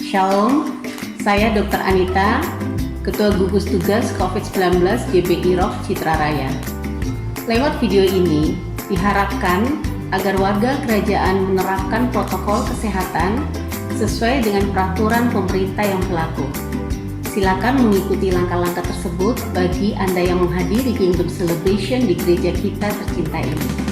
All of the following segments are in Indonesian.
Shalom, saya Dr. Anita, Ketua Gugus Tugas COVID-19 GBI ROK Citra Raya. Lewat video ini, diharapkan agar warga kerajaan menerapkan protokol kesehatan sesuai dengan peraturan pemerintah yang berlaku. Silakan mengikuti langkah-langkah tersebut bagi Anda yang menghadiri Kingdom Celebration di gereja kita tercinta ini.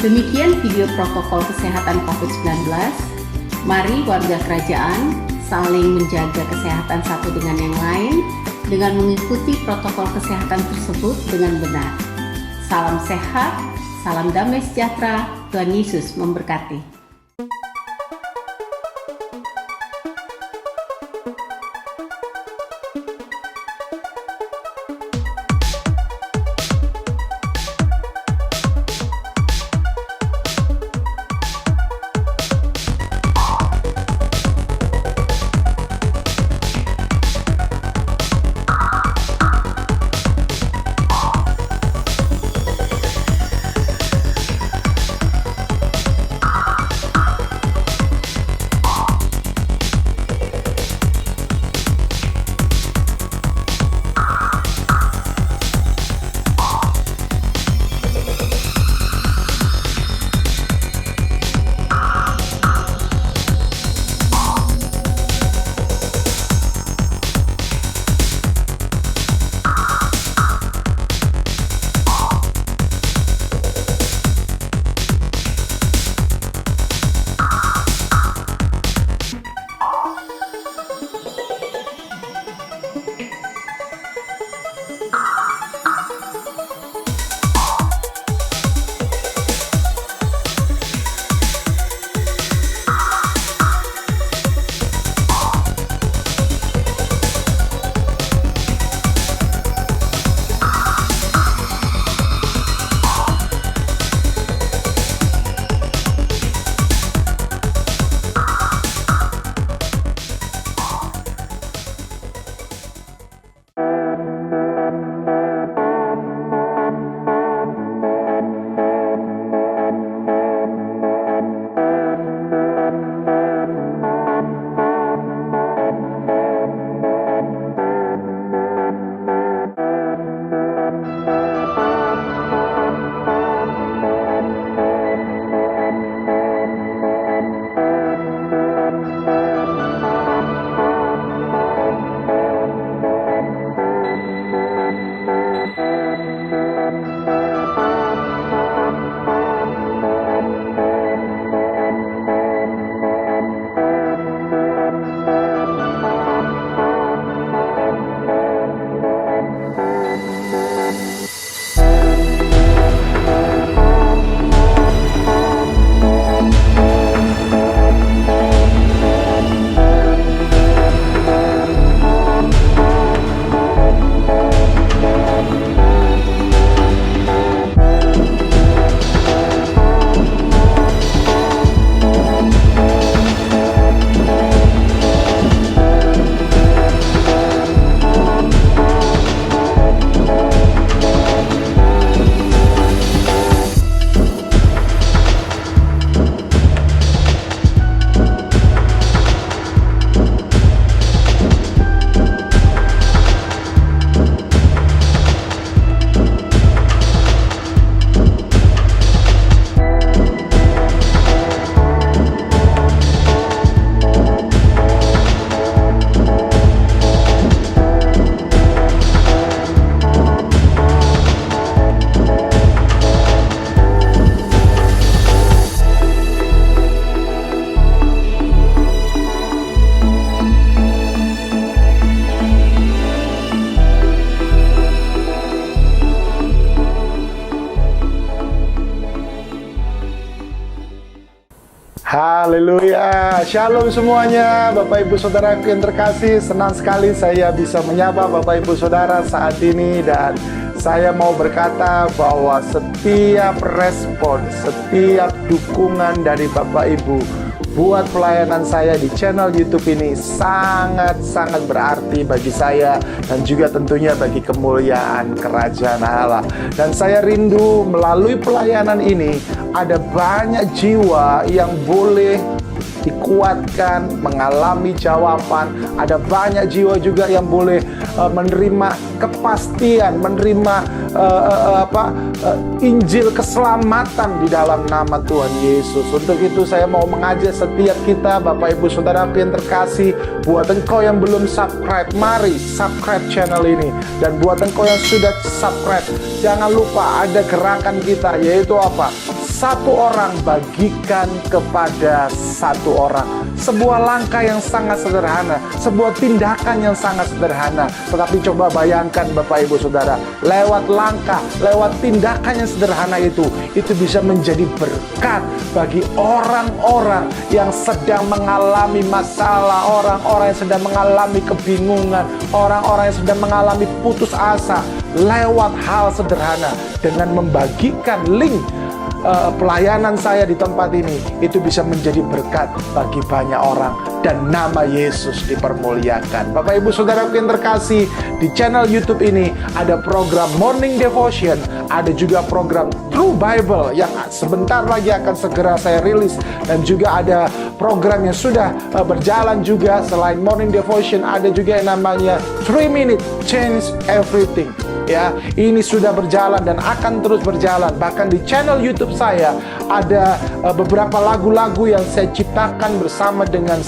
Demikian video protokol kesehatan COVID-19. Mari warga kerajaan saling menjaga kesehatan satu dengan yang lain dengan mengikuti protokol kesehatan tersebut dengan benar. Salam sehat, salam damai sejahtera, Tuhan Yesus memberkati. Haleluya, shalom semuanya Bapak Ibu Saudaraku yang terkasih. Senang sekali saya bisa menyapa Bapak Ibu Saudara saat ini. Dan saya mau berkata bahwa setiap respon, setiap dukungan dari Bapak Ibu buat pelayanan saya di channel YouTube ini sangat-sangat berarti bagi saya dan juga tentunya bagi kemuliaan kerajaan Allah. Dan saya rindu melalui pelayanan ini ada banyak jiwa yang boleh dikuatkan, mengalami jawaban. Ada banyak jiwa juga yang boleh menerima kepastian, menerima Injil keselamatan di dalam nama Tuhan Yesus. Untuk itu saya mau mengajak setiap kita, Bapak Ibu Saudara yang terkasih, buat engkau yang belum subscribe, mari subscribe channel ini. Dan buat engkau yang sudah subscribe, jangan lupa ada gerakan kita, yaitu apa? Satu orang bagikan kepada satu orang. Sebuah langkah yang sangat sederhana, sebuah tindakan yang sangat sederhana. Tetapi coba bayangkan Bapak Ibu Saudara, lewat langkah, lewat tindakan yang sederhana itu bisa menjadi berkat bagi orang-orang yang sedang mengalami masalah, orang-orang yang sedang mengalami kebingungan, orang-orang yang sedang mengalami putus asa. Lewat hal sederhana, dengan membagikan link pelayanan saya di tempat ini, itu bisa menjadi berkat bagi banyak orang dan nama Yesus dipermuliakan. Bapak Ibu Saudara yang terkasih, di channel YouTube ini ada program Morning Devotion, ada juga program True Bible yang sebentar lagi akan segera saya rilis, dan juga ada program yang sudah berjalan juga. Selain Morning Devotion, ada juga yang namanya 3 Minute Change Everything. Ya, ini sudah berjalan dan akan terus berjalan. Bahkan di channel YouTube saya ada beberapa lagu-lagu yang saya ciptakan bersama dengan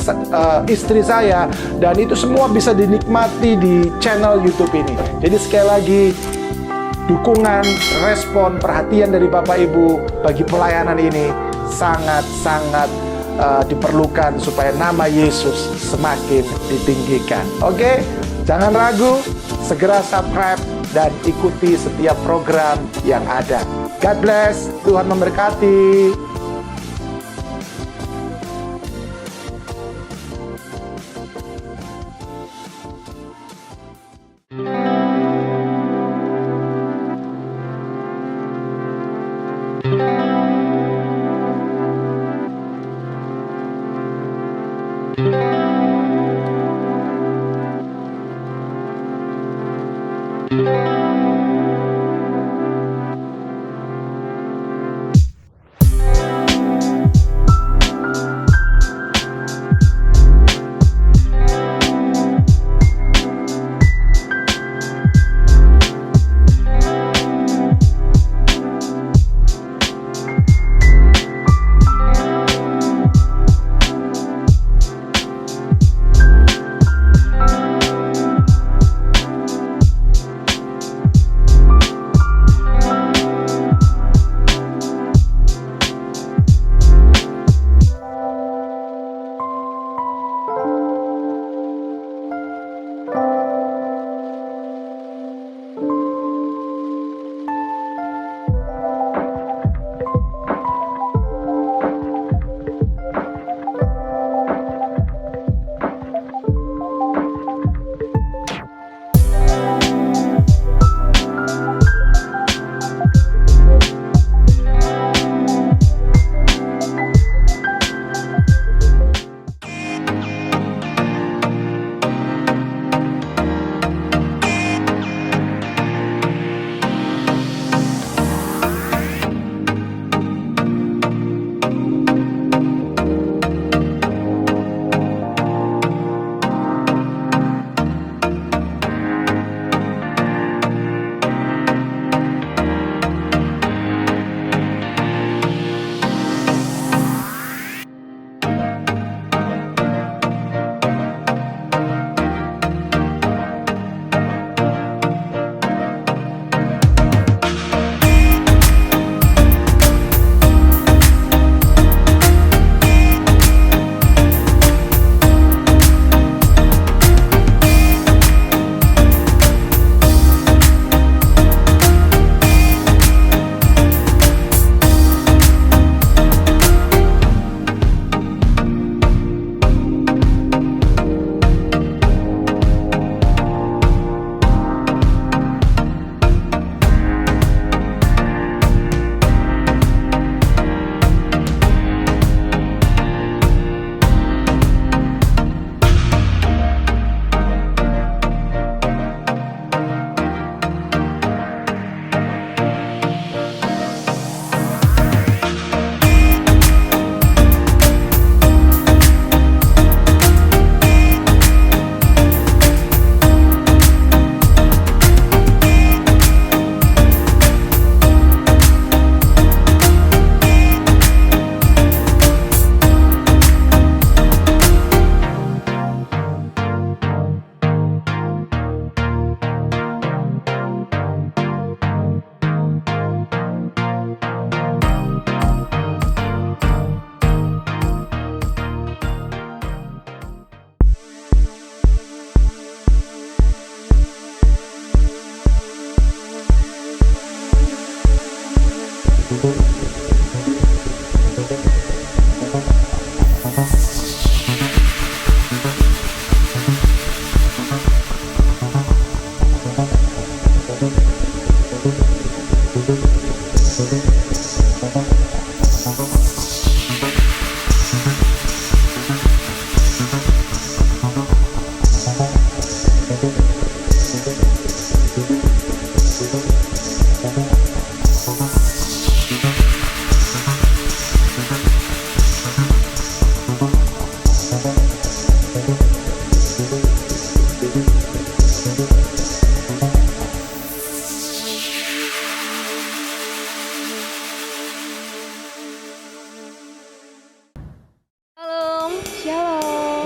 istri saya, dan itu semua bisa dinikmati di channel YouTube ini. Jadi sekali lagi, dukungan, respon, perhatian dari Bapak Ibu bagi pelayanan ini sangat-sangat diperlukan supaya nama Yesus semakin ditinggikan. Oke, jangan ragu, segera subscribe dan ikuti setiap program yang ada. God bless, Tuhan memberkati.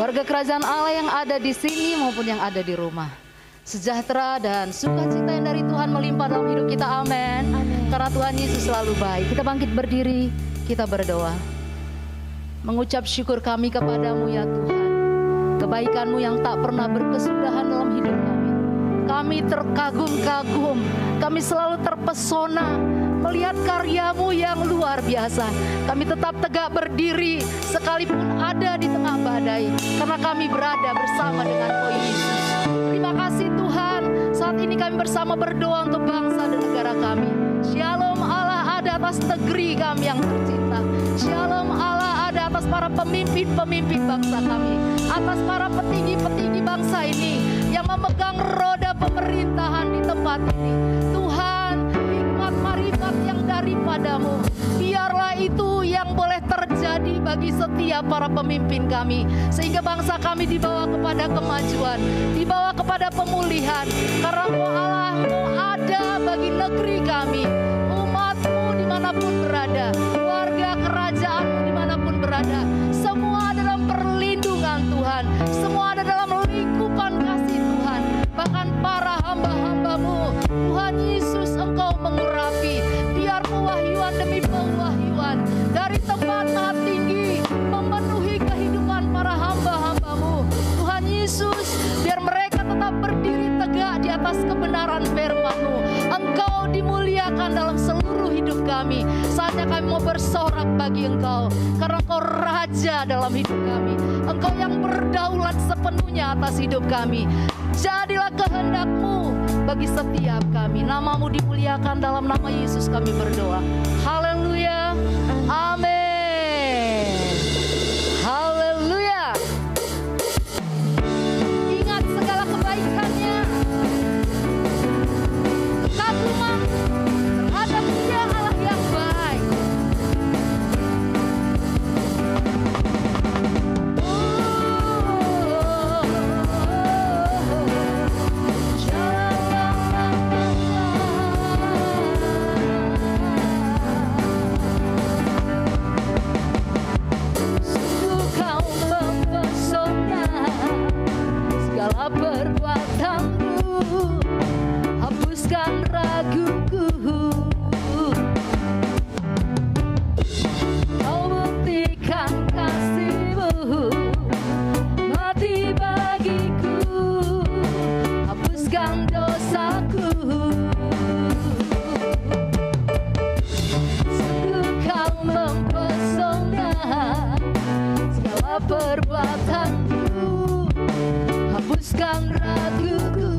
Warga kerajaan Allah yang ada di sini maupun yang ada di rumah. Sejahtera dan sukacita yang dari Tuhan melimpah dalam hidup kita. Amin. Karena Tuhan Yesus selalu baik. Kita bangkit berdiri, kita berdoa. Mengucap syukur kami kepadamu ya Tuhan. Kebaikan-Mu yang tak pernah berkesudahan dalam hidup kami. Kami terkagum-kagum, kami selalu terpesona melihat karya-Mu yang luar biasa. Kami tetap tegak berdiri sekalipun ada di tengah badai, karena kami berada bersama dengan Kau Yesus. Terima kasih Tuhan, saat ini kami bersama berdoa untuk bangsa dan negara kami. Shalom Allah ada atas negeri kami yang tercinta. Shalom Allah ada atas para pemimpin-pemimpin bangsa kami, atas para petinggi-petinggi bangsa ini yang memegang roda pemerintahan di tempat ini. Tuhan, hikmat marifat yang daripadamu, biarlah itu yang boleh terjadi bagi setiap para pemimpin kami, sehingga bangsa kami dibawa kepada kemajuan, dibawa kepada pemulihan, karena Engkau Allah-Mu ada bagi negeri kami, umat-Mu dimanapun berada, warga kerajaan-Mu dimanapun berada, semua ada dalam perlindungan Tuhan, semua ada dalam lingkupan kasih Tuhan. Bahkan para hamba-hamba-Mu, Tuhan Yesus, Engkau mengurapi, biar pewahyuan demi pewahyuan dari tempat maha tinggi memenuhi kehidupan para hamba-hamba-Mu. Tuhan Yesus, biar mereka tetap berdiri tegak di atas kebenaran firman-Mu. Engkau dimuliakan dalam seluruh hidup kami. Saatnya kami mau bersorak bagi Engkau, karena Engkau Raja dalam hidup kami. Engkau yang berdaulat sepenuhnya atas hidup kami. Jadilah kehendak-Mu bagi setiap kami. Nama-Mu dimuliakan, dalam nama Yesus kami berdoa. Haleluya. Amin. Haleluya. Ingat segala kebaikannya, kekaguman terhadap Dia Allah yang baik. Perbuatanmu hapuskan raguku. Kau buktikan kasih-Mu mati bagiku, hapuskan dosaku. Sungguh Kau mempesona, segala perbuatanmu hapuskan raguku.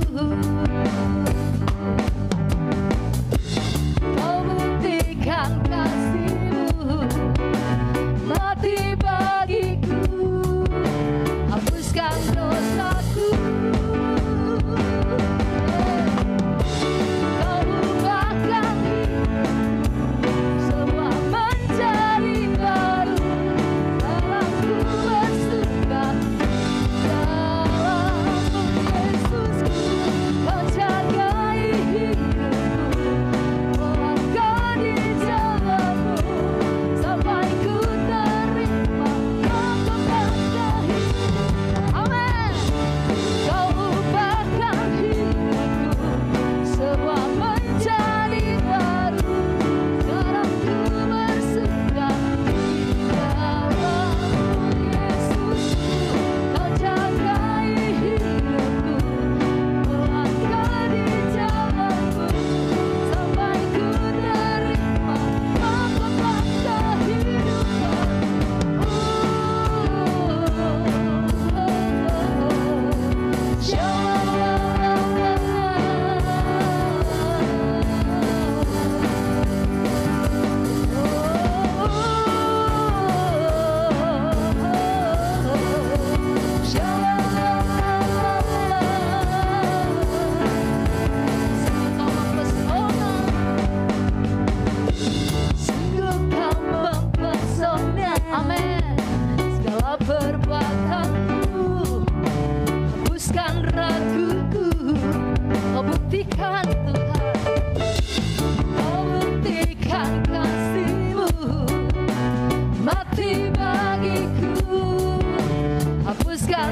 Kau buktikan kasih-Mu mati bagiku, hapuskan dosaku. Kau ubahkan semua menjadi baru, dalamku bersuka. buktikan Tuhan, kau buktikan kasih-Mu mati bagiku, hapuskan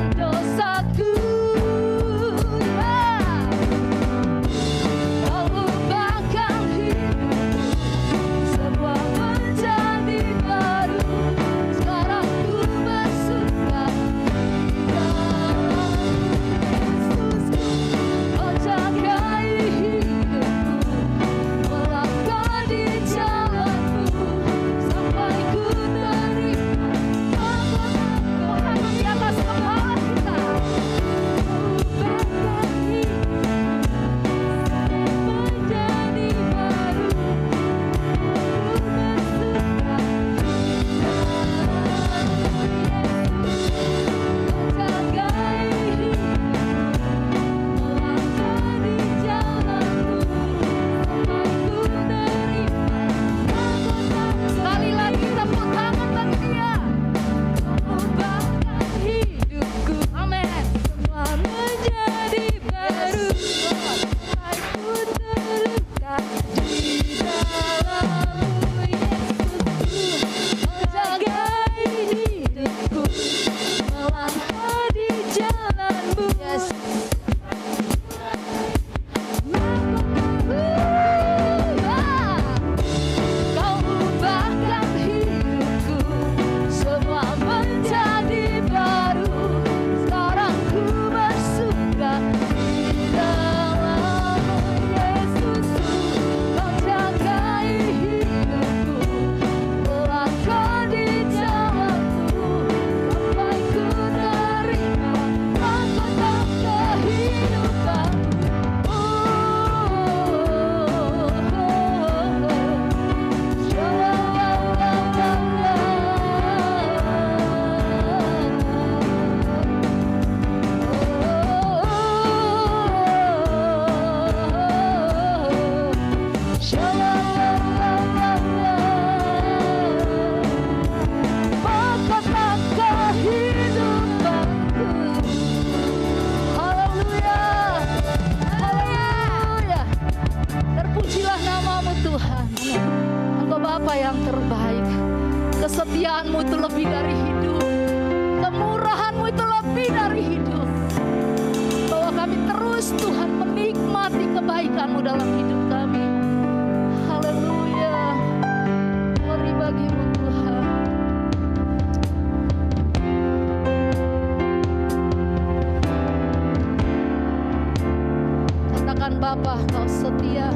Kesetiaan-Mu itu lebih dari hidup. Kemurahan-Mu itu lebih dari hidup. Bahwa kami terus Tuhan menikmati kebaikan-Mu dalam hidup kami. Haleluya. Glory bagi-Mu Tuhan. Katakan Bapa, Kau setia.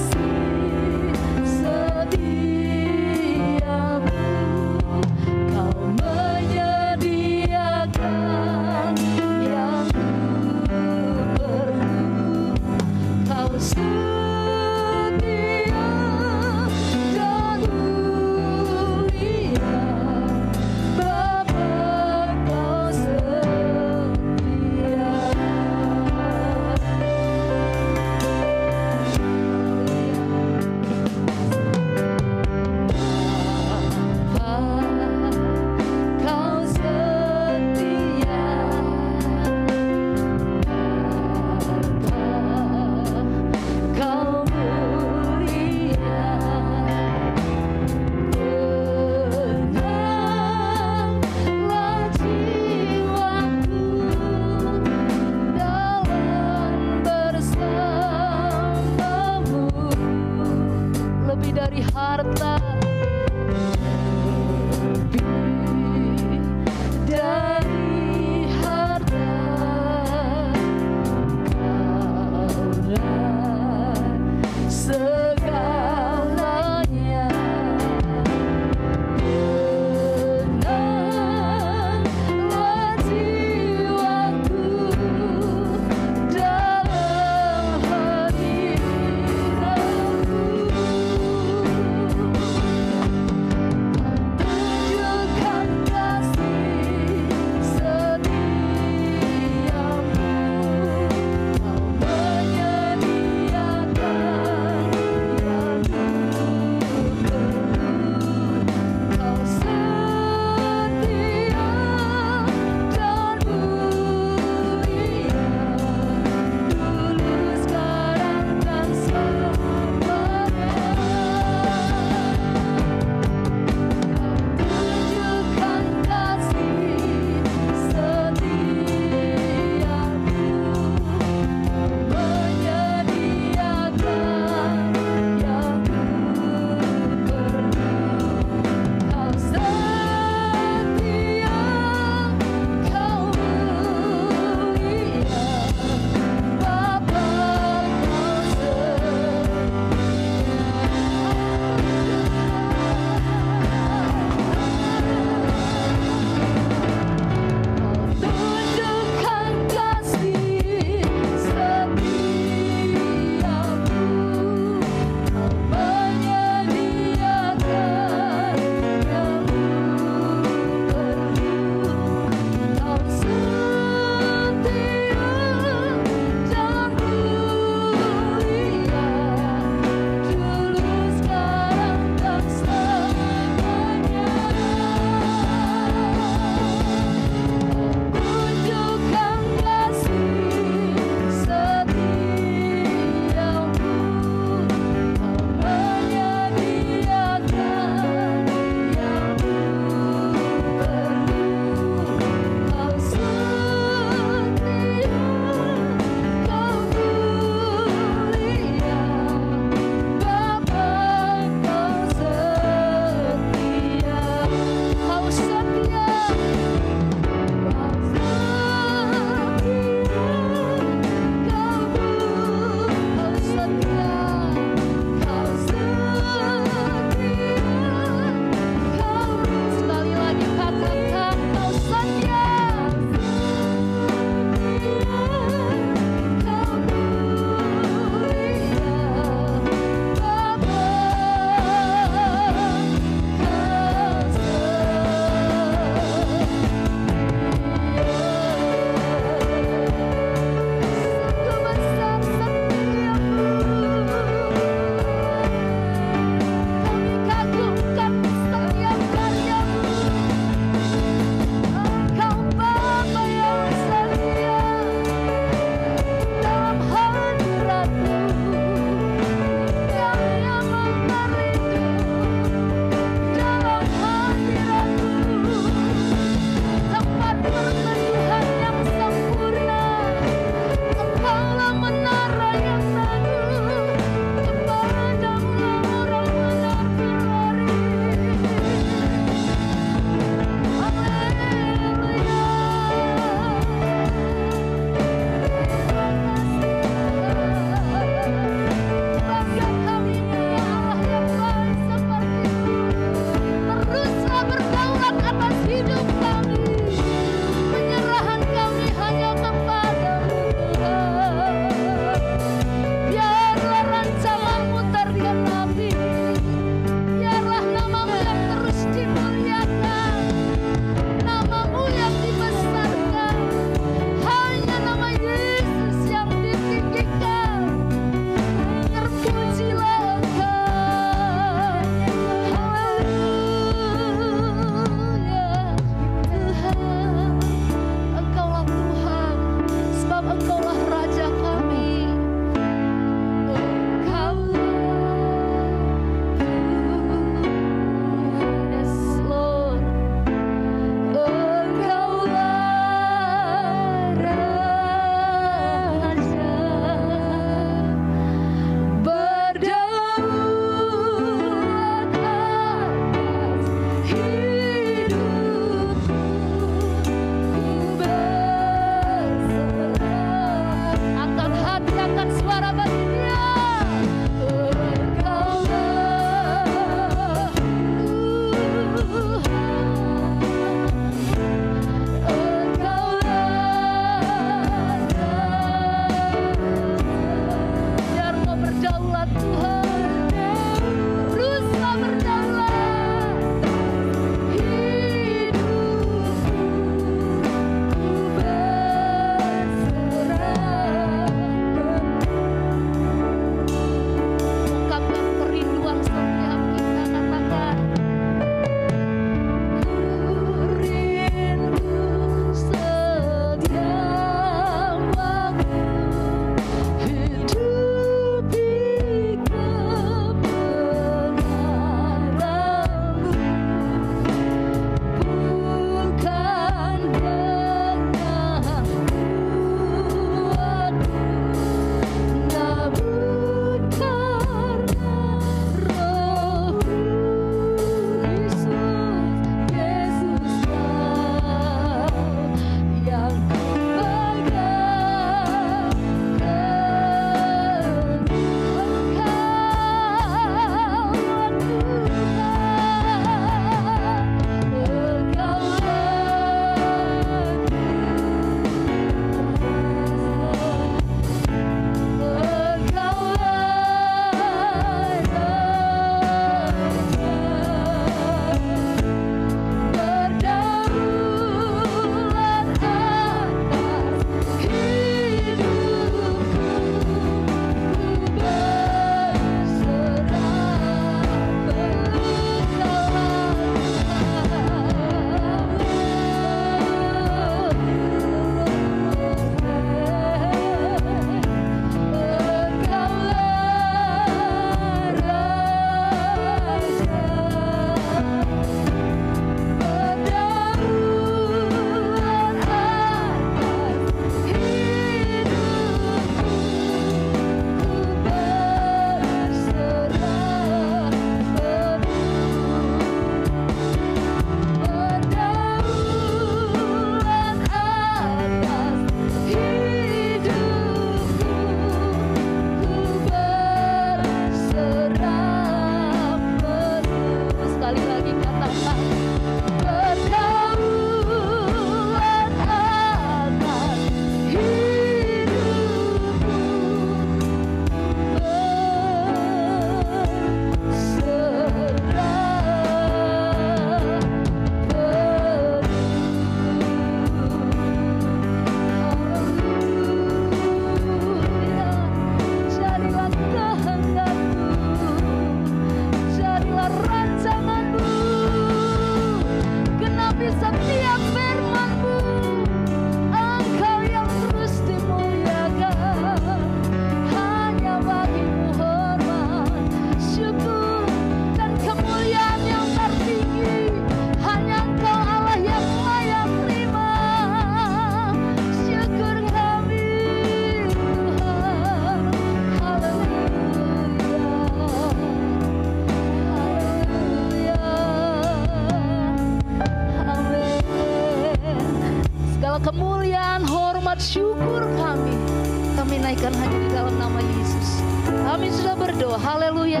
tempat syukur kami naikkan hanya di dalam nama Yesus. Kami sudah berdoa, haleluya,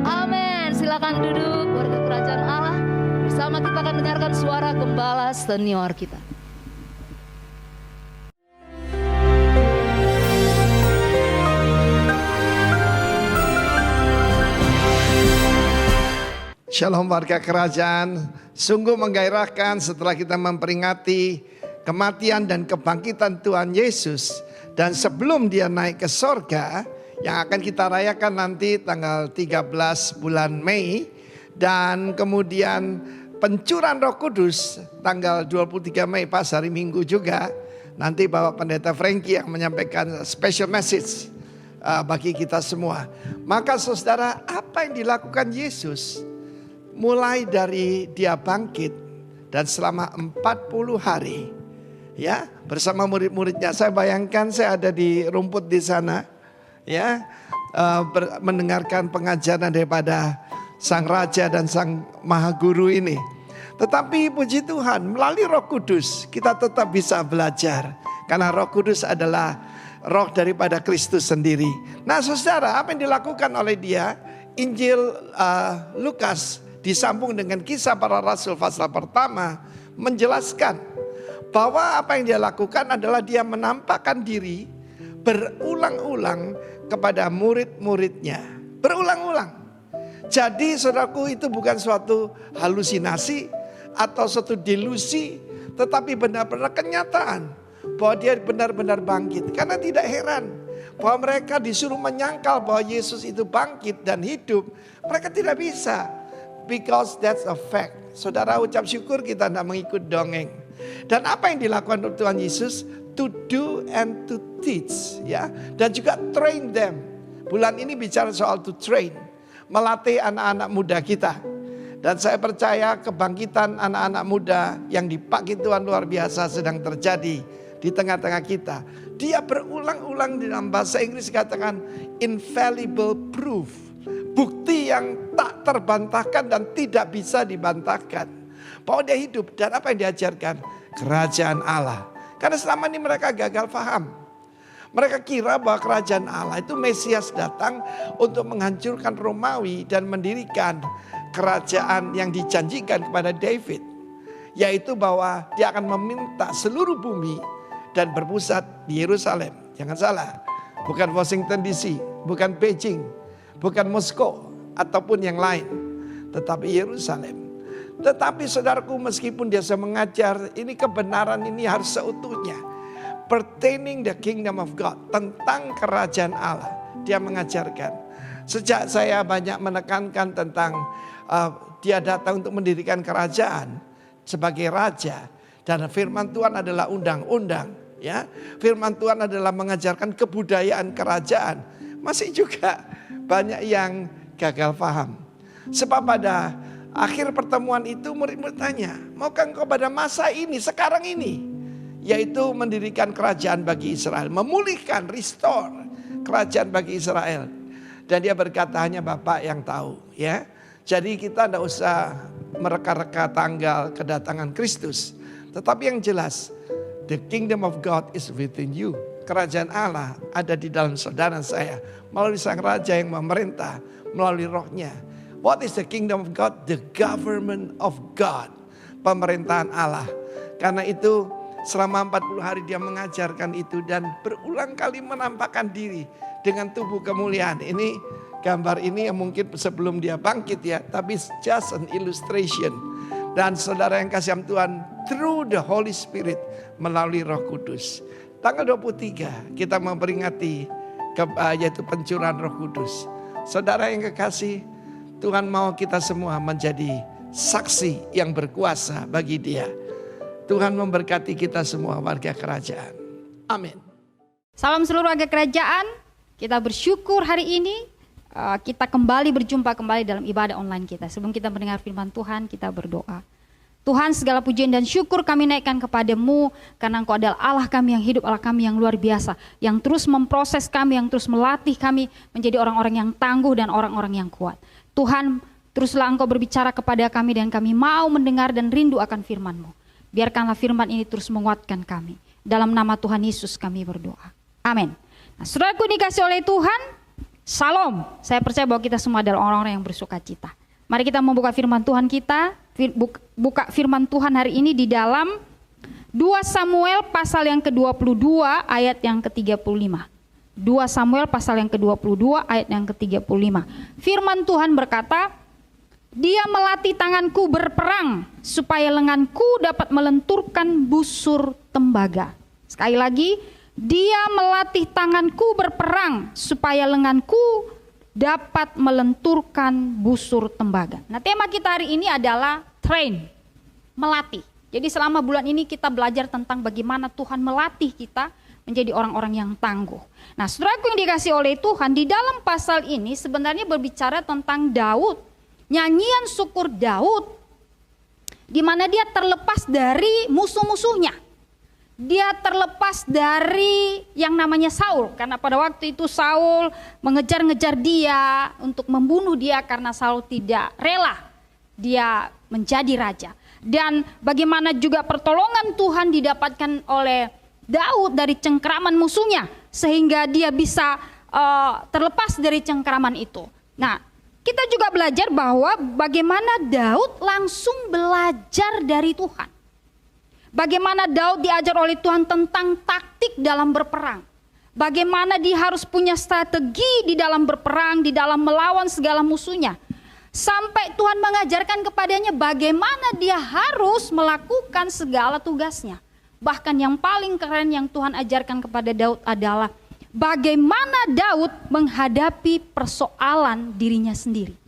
amin. Silakan duduk warga kerajaan Allah. Bersama kita akan dengarkan suara gembala senior kita. Shalom warga kerajaan, sungguh menggairahkan setelah kita memperingati kematian dan kebangkitan Tuhan Yesus. Dan sebelum dia naik ke sorga, yang akan kita rayakan nanti tanggal 13 bulan Mei. Dan kemudian pencurahan Roh Kudus tanggal 23 Mei pas hari Minggu juga. Nanti Bapak Pendeta Frankie yang menyampaikan special message bagi kita semua. Maka saudara, apa yang dilakukan Yesus mulai dari dia bangkit dan selama 40 hari ya bersama murid-muridnya. Saya bayangkan saya ada di rumput di sana ya, mendengarkan pengajaran daripada Sang Raja dan Sang Maha Guru ini. Tetapi puji Tuhan, melalui Roh Kudus kita tetap bisa belajar. Karena Roh Kudus adalah roh daripada Kristus sendiri. Nah saudara, apa yang dilakukan oleh dia? Injil Lukas disambung dengan Kisah Para Rasul pasal pertama menjelaskan bahwa apa yang dia lakukan adalah dia menampakkan diri berulang-ulang kepada murid-muridnya. Berulang-ulang. Jadi saudaraku, itu bukan suatu halusinasi atau suatu delusi, tetapi benar-benar kenyataan bahwa dia benar-benar bangkit. Karena tidak heran bahwa mereka disuruh menyangkal bahwa Yesus itu bangkit dan hidup. Mereka tidak bisa, because that's a fact. Saudara, ucap syukur kita tidak mengikut dongeng. Dan apa yang dilakukan oleh Tuhan Yesus? To do and to teach, ya, dan juga train them. Bulan ini bicara soal to train, melatih anak-anak muda kita. Dan saya percaya kebangkitan anak-anak muda yang dipakai Tuhan luar biasa sedang terjadi di tengah-tengah kita. Dia berulang-ulang di dalam bahasa Inggris katakan infallible proof. Bukti yang tak terbantahkan dan tidak bisa dibantahkan. Bahwa dia hidup dan apa yang diajarkan? Kerajaan Allah. Karena selama ini mereka gagal paham. Mereka kira bahwa kerajaan Allah itu Mesias datang untuk menghancurkan Romawi dan mendirikan kerajaan yang dijanjikan kepada David. Yaitu bahwa dia akan meminta seluruh bumi dan berpusat di Yerusalem. Jangan salah, bukan Washington DC, bukan Beijing, bukan Moskow ataupun yang lain, tetapi Yerusalem. Tetapi saudaraku, meskipun dia sudah mengajar, ini kebenaran ini harus seutuhnya pertaining the kingdom of God, tentang kerajaan Allah. Dia mengajarkan. Sejak saya banyak menekankan tentang dia datang untuk mendirikan kerajaan sebagai raja, dan firman Tuhan adalah undang-undang, ya. Firman Tuhan adalah mengajarkan kebudayaan kerajaan. Masih juga banyak yang gagal paham. Sebab pada akhir pertemuan itu murid-murid tanya, maukah engkau pada masa ini, sekarang ini, yaitu mendirikan kerajaan bagi Israel, memulihkan, restore kerajaan bagi Israel. Dan dia berkata, hanya Bapak yang tahu, ya. Jadi kita tidak usah mereka-reka tanggal kedatangan Kristus. Tetapi yang jelas, the kingdom of God is within you. Kerajaan Allah ada di dalam saudara saya, melalui Sang Raja yang memerintah, melalui rohnya. What is the kingdom of God? The government of God. Pemerintahan Allah. Karena itu selama 40 hari dia mengajarkan itu dan berulang kali menampakkan diri dengan tubuh kemuliaan. Ini gambar ini yang mungkin sebelum dia bangkit ya, tapi just an illustration. Dan saudara yang kasih Tuhan, through the Holy Spirit, melalui Roh Kudus. Tanggal 23 kita memperingati yaitu pencurahan Roh Kudus. Saudara yang kekasih, Tuhan mau kita semua menjadi saksi yang berkuasa bagi Dia. Tuhan memberkati kita semua warga kerajaan. Amin. Salam seluruh warga kerajaan. Kita bersyukur hari ini kita kembali berjumpa kembali dalam ibadah online kita. Sebelum kita mendengar firman Tuhan, kita berdoa. Tuhan, segala pujian dan syukur kami naikkan kepadamu, karena Engkau adalah Allah kami yang hidup, Allah kami yang luar biasa, yang terus memproses kami, yang terus melatih kami menjadi orang-orang yang tangguh dan orang-orang yang kuat. Tuhan, teruslah Engkau berbicara kepada kami dan kami mau mendengar dan rindu akan firman-Mu. Biarkanlah firman ini terus menguatkan kami. Dalam nama Tuhan Yesus kami berdoa. Amin. Nah, saudaraku dikasih oleh Tuhan, Shalom. Saya percaya bahwa kita semua adalah orang-orang yang bersuka cita. Mari kita membuka firman Tuhan kita. Buka firman Tuhan hari ini di dalam 2 Samuel pasal yang ke-22 ayat yang ke-35. 2 Samuel pasal yang ke-22 ayat yang ke-35. Firman Tuhan berkata, Dia melatih tanganku berperang supaya lenganku dapat melenturkan busur tembaga. Sekali lagi, Dia melatih tanganku berperang supaya lenganku dapat melenturkan busur tembaga. Nah, tema kita hari ini adalah train, melatih. Jadi selama bulan ini kita belajar tentang bagaimana Tuhan melatih kita menjadi orang-orang yang tangguh. Nah, saudaraku yang dikasih oleh Tuhan, di dalam pasal ini sebenarnya berbicara tentang Daud. Nyanyian syukur Daud, di mana dia terlepas dari musuh-musuhnya. Dia terlepas dari yang namanya Saul, karena pada waktu itu Saul mengejar-ngejar dia untuk membunuh dia karena Saul tidak rela dia menjadi raja. Dan bagaimana juga pertolongan Tuhan didapatkan oleh Daud dari cengkraman musuhnya, sehingga dia bisa terlepas dari cengkraman itu. Nah, kita juga belajar bahwa bagaimana Daud langsung belajar dari Tuhan. Bagaimana Daud diajar oleh Tuhan tentang taktik dalam berperang. Bagaimana dia harus punya strategi di dalam berperang, di dalam melawan segala musuhnya. Sampai Tuhan mengajarkan kepadanya bagaimana dia harus melakukan segala tugasnya. Bahkan yang paling keren yang Tuhan ajarkan kepada Daud adalah bagaimana Daud menghadapi persoalan dirinya sendiri.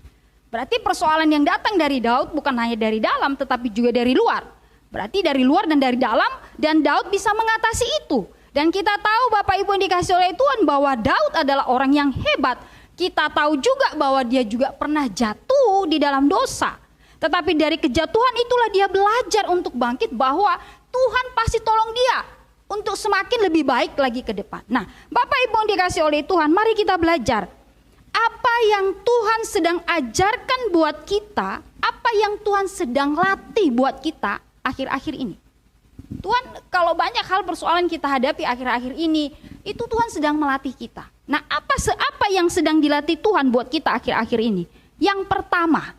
Berarti persoalan yang datang dari Daud bukan hanya dari dalam tetapi juga dari luar. Berarti dari luar dan dari dalam, dan Daud bisa mengatasi itu. Dan kita tahu Bapak Ibu yang dikasih oleh Tuhan bahwa Daud adalah orang yang hebat. Kita tahu juga bahwa dia juga pernah jatuh di dalam dosa. Tetapi dari kejatuhan itulah dia belajar untuk bangkit bahwa Tuhan pasti tolong dia untuk semakin lebih baik lagi ke depan. Nah, Bapak Ibu yang dikasih oleh Tuhan, mari kita belajar. Apa yang Tuhan sedang ajarkan buat kita, apa yang Tuhan sedang latih buat kita akhir-akhir ini. Tuhan, kalau banyak hal persoalan kita hadapi akhir-akhir ini, itu Tuhan sedang melatih kita. Nah, apa yang sedang dilatih Tuhan buat kita akhir-akhir ini? Yang pertama,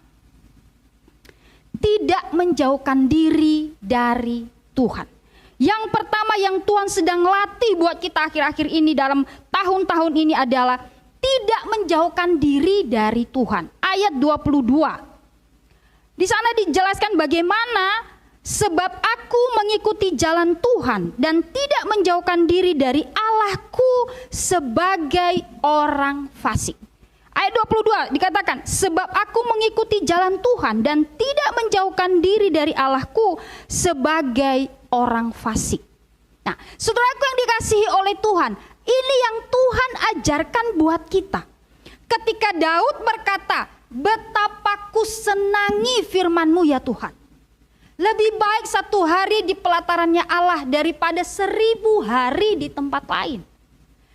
tidak menjauhkan diri dari Tuhan. Yang pertama yang Tuhan sedang latih buat kita akhir-akhir ini dalam tahun-tahun ini adalah tidak menjauhkan diri dari Tuhan. Ayat 22. Di sana dijelaskan bagaimana sebab aku mengikuti jalan Tuhan dan tidak menjauhkan diri dari Allahku sebagai orang fasik. Ayat 22 dikatakan, sebab aku mengikuti jalan Tuhan dan tidak menjauhkan diri dari Allahku sebagai orang fasik. Nah, saudaraku yang dikasihi oleh Tuhan, ini yang Tuhan ajarkan buat kita. Ketika Daud berkata, betapa ku senangi firman-Mu ya Tuhan. Lebih baik 1 hari di pelatarannya Allah daripada 1000 hari di tempat lain.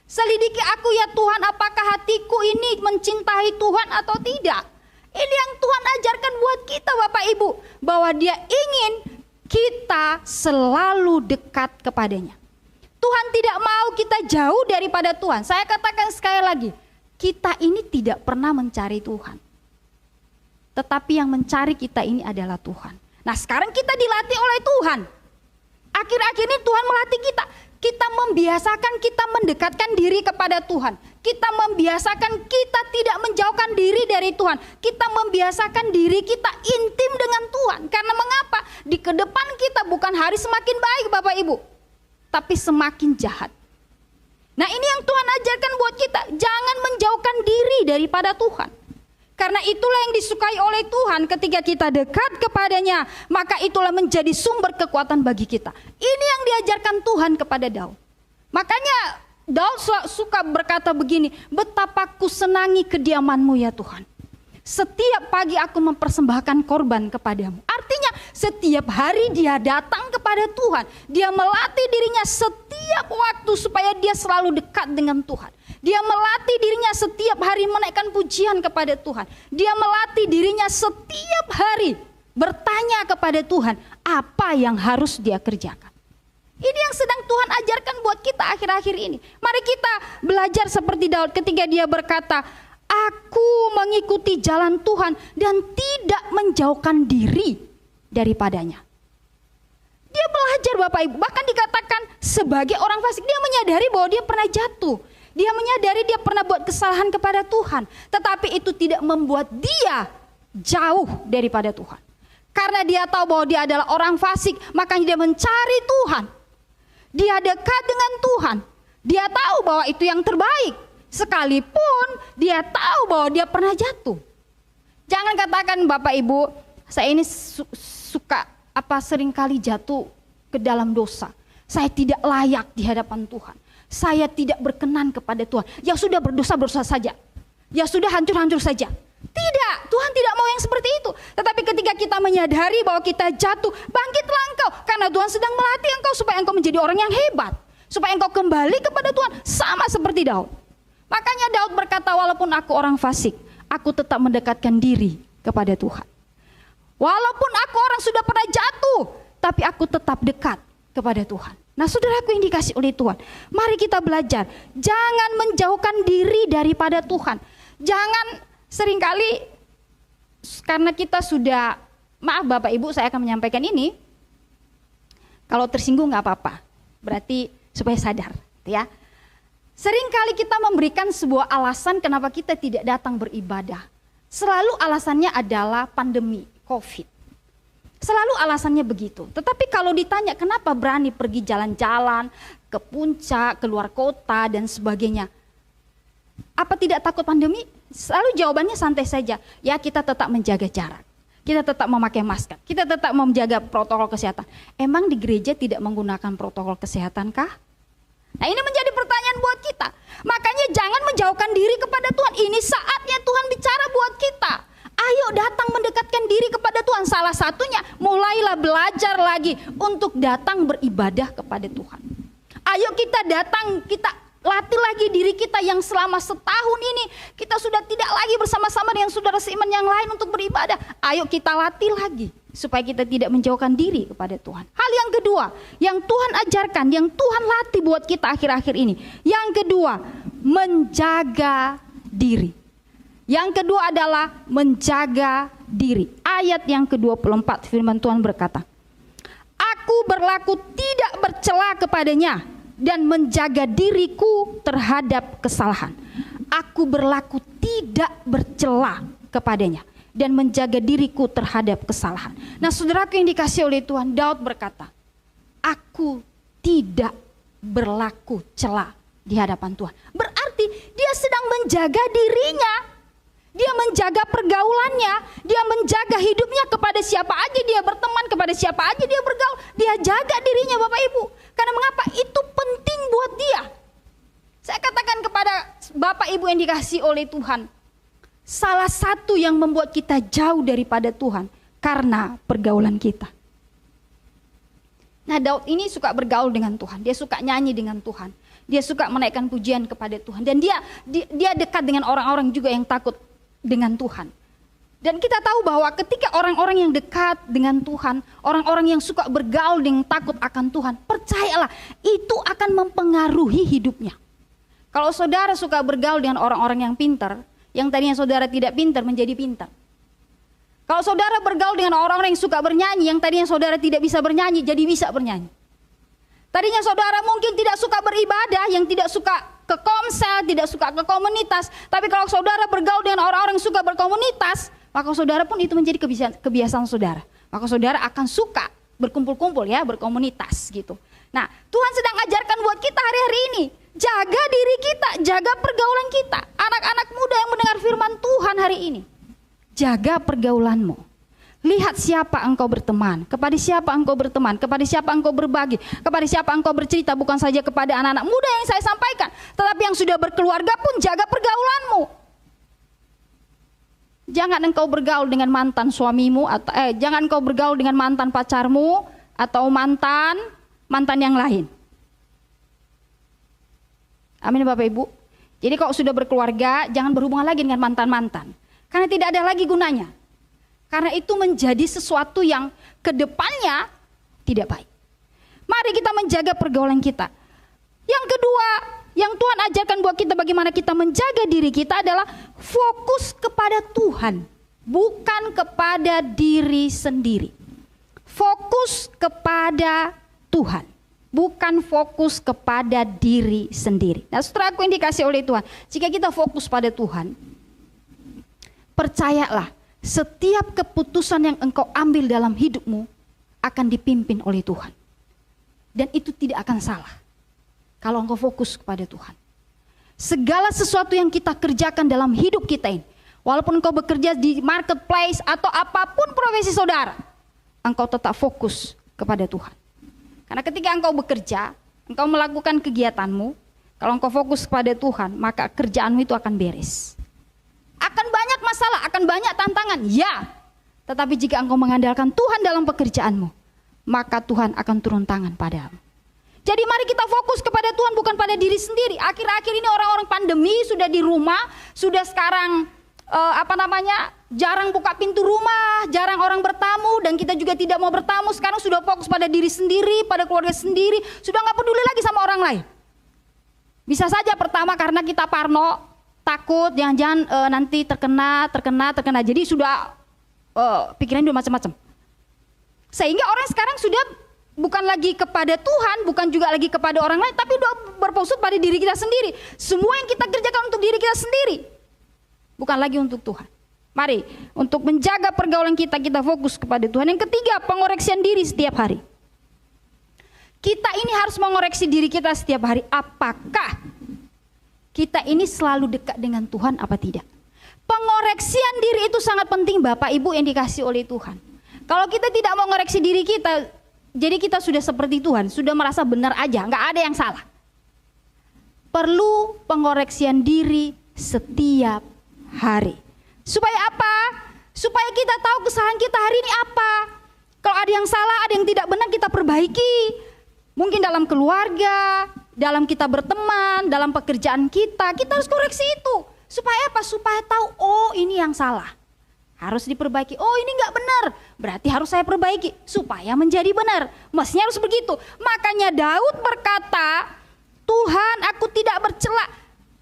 Selidiki aku ya Tuhan, apakah hatiku ini mencintai Tuhan atau tidak. Ini yang Tuhan ajarkan buat kita Bapak Ibu, bahwa Dia ingin kita selalu dekat kepadanya. Tuhan tidak mau kita jauh daripada Tuhan. Saya katakan sekali lagi, kita ini tidak pernah mencari Tuhan, tetapi yang mencari kita ini adalah Tuhan. Nah, sekarang kita dilatih oleh Tuhan. Akhir-akhir ini Tuhan melatih kita. Kita membiasakan kita mendekatkan diri kepada Tuhan. Kita membiasakan kita tidak menjauhkan diri dari Tuhan. Kita membiasakan diri kita intim dengan Tuhan. Karena mengapa? Di kedepan kita bukan hari semakin baik Bapak Ibu, tapi semakin jahat. Nah, ini yang Tuhan ajarkan buat kita. Jangan menjauhkan diri daripada Tuhan. Karena itulah yang disukai oleh Tuhan, ketika kita dekat kepadanya, maka itulah menjadi sumber kekuatan bagi kita. Ini yang diajarkan Tuhan kepada Daud. Makanya Daud suka berkata begini, betapa ku senangi kediaman-Mu ya Tuhan. Setiap pagi aku mempersembahkan korban kepadamu. Artinya setiap hari dia datang kepada Tuhan. Dia melatih dirinya setiap waktu supaya dia selalu dekat dengan Tuhan. Dia melatih dirinya setiap hari menaikkan pujian kepada Tuhan. Dia melatih dirinya setiap hari bertanya kepada Tuhan apa yang harus dia kerjakan. Ini yang sedang Tuhan ajarkan buat kita akhir-akhir ini. Mari kita belajar seperti Daud ketika dia berkata, aku mengikuti jalan Tuhan dan tidak menjauhkan diri daripadanya. Dia belajar Bapak Ibu, bahkan dikatakan sebagai orang fasik, dia menyadari bahwa dia pernah jatuh. Dia menyadari dia pernah buat kesalahan kepada Tuhan. Tetapi itu tidak membuat dia jauh daripada Tuhan. Karena dia tahu bahwa dia adalah orang fasik, makanya dia mencari Tuhan. Dia dekat dengan Tuhan. Dia tahu bahwa itu yang terbaik. Sekalipun dia tahu bahwa dia pernah jatuh. Jangan katakan Bapak Ibu, saya ini suka seringkali jatuh ke dalam dosa. Saya tidak layak di hadapan Tuhan. Saya tidak berkenan kepada Tuhan. Ya sudah, berdosa saja. Ya sudah, hancur-hancur saja. Tidak, Tuhan tidak mau yang seperti itu. Tetapi ketika kita menyadari bahwa kita jatuh, bangkitlah engkau. Karena Tuhan sedang melatih engkau supaya engkau menjadi orang yang hebat. Supaya engkau kembali kepada Tuhan, sama seperti Daud. Makanya Daud berkata, walaupun aku orang fasik, aku tetap mendekatkan diri kepada Tuhan. Walaupun aku orang sudah pernah jatuh, tapi aku tetap dekat kepada Tuhan. Nah, saudaraku yang dikasih oleh Tuhan, mari kita belajar. Jangan menjauhkan diri daripada Tuhan. Jangan seringkali, karena kita sudah, maaf Bapak Ibu, saya akan menyampaikan ini. Kalau tersinggung gak apa-apa, berarti supaya sadar, ya. Seringkali kita memberikan sebuah alasan kenapa kita tidak datang beribadah. Selalu alasannya adalah pandemi, COVID. Selalu alasannya begitu. Tetapi kalau ditanya kenapa berani pergi jalan-jalan ke puncak, keluar kota dan sebagainya. Apa tidak takut pandemi? Selalu jawabannya santai saja. Ya, kita tetap menjaga jarak. Kita tetap memakai masker. Kita tetap menjaga protokol kesehatan. Emang di gereja tidak menggunakan protokol kesehatan kah? Nah, ini menjadi pertanyaan buat kita. Makanya jangan menjauhkan diri kepada Tuhan. Ini saatnya Tuhan bicara buat kita. Ayo datang mendekatkan diri kepada Tuhan. Salah satunya, mulailah belajar lagi untuk datang beribadah kepada Tuhan. Ayo kita datang, kita latih lagi diri kita yang selama setahun ini kita sudah tidak lagi bersama-sama dengan saudara seiman yang lain untuk beribadah. Ayo kita latih lagi supaya kita tidak menjauhkan diri kepada Tuhan. Hal yang kedua yang Tuhan ajarkan, yang Tuhan latih buat kita akhir-akhir ini. Yang kedua, menjaga diri. Yang kedua adalah menjaga diri. Ayat yang ke-24 firman Tuhan berkata, aku berlaku tidak bercela kepadanya dan menjaga diriku terhadap kesalahan. Aku berlaku tidak bercela kepadanya dan menjaga diriku terhadap kesalahan. Nah, saudaraku yang dikasih oleh Tuhan, Daud berkata, aku tidak berlaku cela di hadapan Tuhan. Berarti dia sedang menjaga dirinya. Dia menjaga pergaulannya, dia menjaga hidupnya kepada siapa aja dia berteman, kepada siapa aja dia bergaul. Dia jaga dirinya Bapak Ibu. Karena mengapa? Itu penting buat dia. Saya katakan kepada Bapak Ibu yang dikasih oleh Tuhan, salah satu yang membuat kita jauh daripada Tuhan karena pergaulan kita. Nah, Daud ini suka bergaul dengan Tuhan, dia suka nyanyi dengan Tuhan, dia suka menaikkan pujian kepada Tuhan, dan dia dekat dengan orang-orang juga yang takut dengan Tuhan. Dan kita tahu bahwa ketika orang-orang yang dekat dengan Tuhan, orang-orang yang suka bergaul dengan takut akan Tuhan, percayalah itu akan mempengaruhi hidupnya. Kalau saudara suka bergaul dengan orang-orang yang pintar, yang tadinya saudara tidak pintar menjadi pintar. Kalau saudara bergaul dengan orang-orang yang suka bernyanyi, yang tadinya saudara tidak bisa bernyanyi jadi bisa bernyanyi. Tadinya saudara mungkin tidak suka beribadah, yang tidak suka ke komsel, tidak suka ke komunitas. Tapi kalau saudara bergaul dengan orang-orang yang suka berkomunitas, maka saudara pun itu menjadi kebiasaan saudara. Maka saudara akan suka berkumpul-kumpul ya, berkomunitas gitu. Nah, Tuhan sedang ajarkan buat kita hari-hari ini. Jaga diri kita, jaga pergaulan kita. Anak-anak muda yang mendengar firman Tuhan hari ini. Jaga pergaulanmu. Lihat siapa engkau berteman, kepada siapa engkau berteman, kepada siapa engkau berbagi, kepada siapa engkau bercerita, bukan saja kepada anak-anak muda yang saya sampaikan, tetapi yang sudah berkeluarga pun jaga pergaulanmu. Jangan engkau bergaul dengan mantan suamimu, atau jangan engkau bergaul dengan mantan pacarmu atau mantan yang lain. Amin Bapak Ibu. Jadi kalau sudah berkeluarga, jangan berhubungan lagi dengan mantan-mantan, karena tidak ada lagi gunanya. Karena itu menjadi sesuatu yang kedepannya tidak baik. Mari kita menjaga pergaulan kita. Yang kedua, yang Tuhan ajarkan buat kita bagaimana kita menjaga diri kita adalah fokus kepada Tuhan, bukan kepada diri sendiri. Fokus kepada Tuhan, bukan fokus kepada diri sendiri. Nah, saudaraku yang dikasih oleh Tuhan, jika kita fokus pada Tuhan, percayalah, setiap keputusan yang engkau ambil dalam hidupmu akan dipimpin oleh Tuhan. Dan itu tidak akan salah kalau engkau fokus kepada Tuhan. Segala sesuatu yang kita kerjakan dalam hidup kita ini, walaupun engkau bekerja di marketplace atau apapun profesi saudara, engkau tetap fokus kepada Tuhan. Karena ketika engkau bekerja, engkau melakukan kegiatanmu, kalau engkau fokus kepada Tuhan, maka kerjaanmu itu akan beres. Akan banyak masalah, akan banyak tantangan, ya. Tetapi jika engkau mengandalkan Tuhan dalam pekerjaanmu, maka Tuhan akan turun tangan padamu. Jadi mari kita fokus kepada Tuhan, bukan pada diri sendiri. Akhir-akhir ini orang-orang pandemi sudah di rumah, sudah sekarang jarang buka pintu rumah, jarang orang bertamu, dan kita juga tidak mau bertamu. Sekarang sudah fokus pada diri sendiri, pada keluarga sendiri, sudah nggak peduli lagi sama orang lain. Bisa saja pertama karena kita parno, takut jangan-jangan nanti terkena. Jadi sudah pikirannya udah macam-macam. Sehingga orang sekarang sudah bukan lagi kepada Tuhan, bukan juga lagi kepada orang lain, tapi udah berfokus pada diri kita sendiri. Semua yang kita kerjakan untuk diri kita sendiri, bukan lagi untuk Tuhan. Mari, untuk menjaga pergaulan kita, kita fokus kepada Tuhan. Yang ketiga, pengoreksian diri setiap hari. Kita ini harus mengoreksi diri kita setiap hari. Apakah kita ini selalu dekat dengan Tuhan apa tidak? Pengoreksian diri itu sangat penting, Bapak Ibu yang dikasih oleh Tuhan. Kalau kita tidak mau mengoreksi diri kita, jadi kita sudah seperti Tuhan, sudah merasa benar aja, nggak ada yang salah. Perlu pengoreksian diri setiap hari. Supaya apa? Supaya kita tahu kesalahan kita hari ini apa. Kalau ada yang salah, ada yang tidak benar, kita perbaiki. Mungkin dalam keluarga, dalam kita berteman, dalam pekerjaan kita harus koreksi itu. Supaya apa? Supaya tahu, oh ini yang salah, harus diperbaiki. Oh ini nggak benar, berarti harus saya perbaiki supaya menjadi benar. Mestinya harus begitu. Makanya Daud berkata, Tuhan aku tidak bercela.